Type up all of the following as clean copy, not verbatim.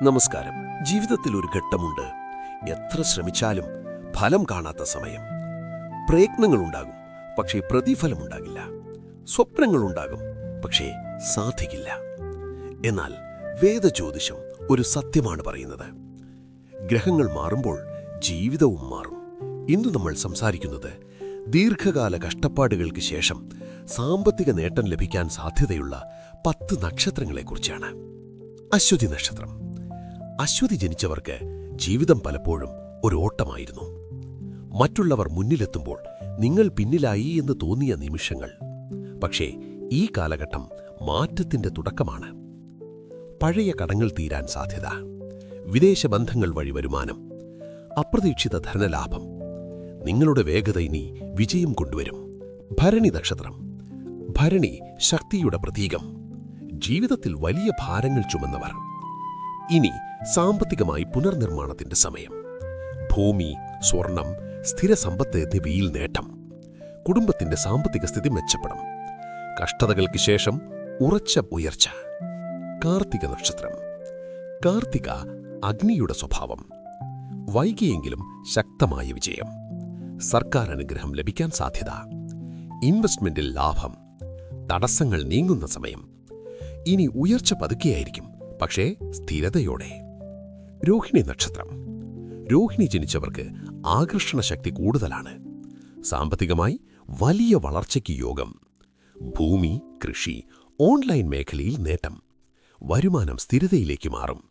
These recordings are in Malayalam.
നമസ്കാരം. ജീവിതത്തിൽ ഒരു ഘട്ടമുണ്ട്, എത്ര ശ്രമിച്ചാലും ഫലം കാണാത്ത സമയം. പ്രയത്നങ്ങളുണ്ടാകും, പക്ഷേ പ്രതിഫലമുണ്ടാകില്ല. സ്വപ്നങ്ങളുണ്ടാകും, പക്ഷേ സാധിക്കില്ല. എന്നാൽ വേദജ്യോതിഷം ഒരു സത്യമാണ് പറയുന്നത്. ഗ്രഹങ്ങൾ മാറുമ്പോൾ ജീവിതവും മാറും. ഇന്ന് നമ്മൾ സംസാരിക്കുന്നത് ദീർഘകാല കഷ്ടപ്പാടുകൾക്ക് ശേഷം സാമ്പത്തിക നേട്ടം ലഭിക്കാൻ സാധ്യതയുള്ള 10 നക്ഷത്രങ്ങളെക്കുറിച്ചാണ്. അശ്വതി നക്ഷത്രം. അശ്വതി ജനിച്ചവർക്ക് ജീവിതം പലപ്പോഴും ഒരു ഓട്ടമായിരുന്നു. മറ്റുള്ളവർ മുന്നിലെത്തുമ്പോൾ നിങ്ങൾ പിന്നിലായി എന്ന് തോന്നിയ നിമിഷങ്ങൾ. പക്ഷേ ഈ കാലഘട്ടം മാറ്റത്തിന്റെ തുടക്കമാണ്. പഴയ കടങ്ങൾ തീരാൻ സാധ്യത, വിദേശ ബന്ധങ്ങൾ വഴി വരുമാനം, അപ്രതീക്ഷിത ധനലാഭം. നിങ്ങളുടെ വേഗത ഇനി വിജയം കൊണ്ടുവരും. ഭരണി നക്ഷത്രം. ഭരണി ശക്തിയുടെ പ്രതീകം. ജീവിതത്തിൽ വലിയ ഭാരങ്ങൾ ചുമന്നവർ. ഇനി സാമ്പത്തികമായി പുനർനിർമ്മാണത്തിന്റെ സമയം. ഭൂമി, സ്വർണം, സ്ഥിരസമ്പത്ത് എന്നിവയിൽ നേട്ടം. കുടുംഭത്തിന്റെ സാമ്പത്തിക സ്ഥിതി മെച്ചപ്പെടും. കഷ്ടതകൾക്ക് ശേഷം ഉറച്ച ഉയർച്ച. കാർത്തിക നക്ഷത്രം. കാർത്തിക അഗ്നിയുടെ സ്വഭാവം. വൈകിയെങ്കിലും ശക്തമായ വിജയം. സർക്കാർ അനുഗ്രഹം ലഭിക്കാൻ സാധ്യത. ഇൻവെസ്റ്റ്മെന്റിൽ ലാഭം. തടസ്സങ്ങൾ നീങ്ങുന്ന സമയം. ഇനി ഉയർച്ച പതുക്കെയായിരിക്കും, പക്ഷേ സ്ഥിരതയോടെ. രോഹിണി നക്ഷത്രം. രോഹിണി ജനിച്ചവർക്ക് ആകർഷണശക്തി കൂടുതലാണ്. സാമ്പത്തികമായി വലിയ വളർച്ചയ്ക്ക് യോഗം. ഭൂമി, കൃഷി, ഓൺലൈൻ മേഖലയിൽ നേട്ടം. വരുമാനം സ്ഥിരതയിലേക്ക് മാറും.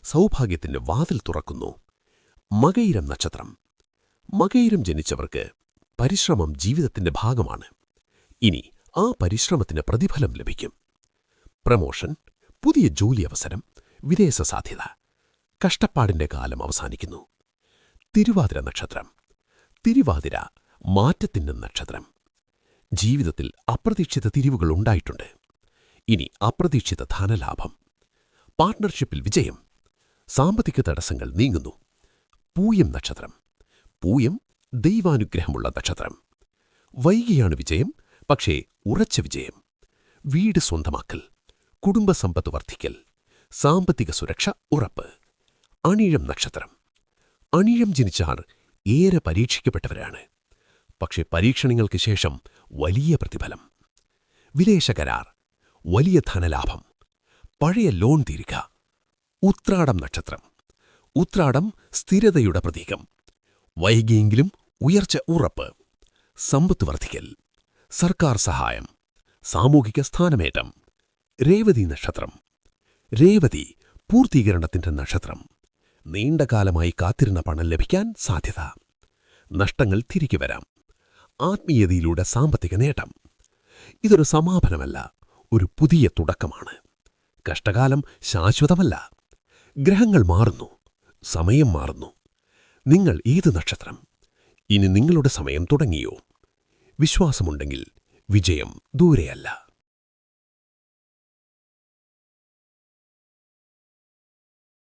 സൗഭാഗ്യത്തിന്റെ വാതിൽ തുറക്കുന്നു. മകയിരം നക്ഷത്രം. മകയിരം ജനിച്ചവർക്ക് പരിശ്രമം ജീവിതത്തിന്റെ ഭാഗമാണ്. ഇനി ആ പരിശ്രമത്തിന് പ്രതിഫലം ലഭിക്കും. പ്രമോഷൻ, പുതിയ ജോലി അവസരം, വിദേശ സാധ്യത. കഷ്ടപ്പാടിന്റെ കാലം അവസാനിക്കുന്നു. തിരുവാതിര നക്ഷത്രം. തിരുവാതിര മാറ്റത്തിന്റെ നക്ഷത്രം. ജീവിതത്തിൽ അപ്രതീക്ഷിത തിരിവുകൾ ഉണ്ടായിട്ടുണ്ട്. ഇനി അപ്രതീക്ഷിത ധനലാഭം. പാർട്ട്ണർഷിപ്പിൽ വിജയം. സാമ്പത്തിക തടസ്സങ്ങൾ നീങ്ങുന്നു. പൂയം നക്ഷത്രം. പൂയം ദൈവാനുഗ്രഹമുള്ള നക്ഷത്രം. വൈകിയാണ് വിജയം, പക്ഷേ ഉറച്ച വിജയം. വീട് സ്വന്തമാക്കൽ, കുടുംബസമ്പത്ത് വർദ്ധിക്കൽ, സാമ്പത്തിക സുരക്ഷ ഉറപ്പ്. അണിഴം നക്ഷത്രം. അണിഴം ജനിച്ചാർ ഏറെ പരീക്ഷിക്കപ്പെട്ടവരാണ്. പക്ഷേ പരീക്ഷണങ്ങൾക്ക് ശേഷം വലിയ പ്രതിഫലം. വിദേശ കരാർ, വലിയ ധനലാഭം, പഴയ ലോൺ തീരുക. ഉത്രാടം നക്ഷത്രം. ഉത്രാടം സ്ഥിരതയുടെ പ്രതീകം. വൈകിയെങ്കിലും ഉയർച്ച ഉറപ്പ്. സമ്പത്ത് വർദ്ധിക്കൽ, സർക്കാർ സഹായം, സാമൂഹിക സ്ഥാനമേറ്റം. രേവതി നക്ഷത്രം. രേവതി പൂർത്തീകരണത്തിന്റെ നക്ഷത്രം. നീണ്ടകാലമായി കാത്തിരുന്ന പണം ലഭിക്കാൻ സാധ്യത. നഷ്ടങ്ങൾ തിരികെ വരാം. ആത്മീയതയിലൂടെ സാമ്പത്തിക നേട്ടം. ഇതൊരു സമാപനമല്ല, ഒരു പുതിയ തുടക്കമാണ്. കഷ്ടകാലം ശാശ്വതമല്ല. ഗ്രഹങ്ങൾ മാറുന്നു, സമയം മാറുന്നു. നിങ്ങൾ ഏത് നക്ഷത്രം? ഇനി നിങ്ങളുടെ സമയം തുടങ്ങിയോ? വിശ്വാസമുണ്ടെങ്കിൽ വിജയം ദൂരെയല്ല.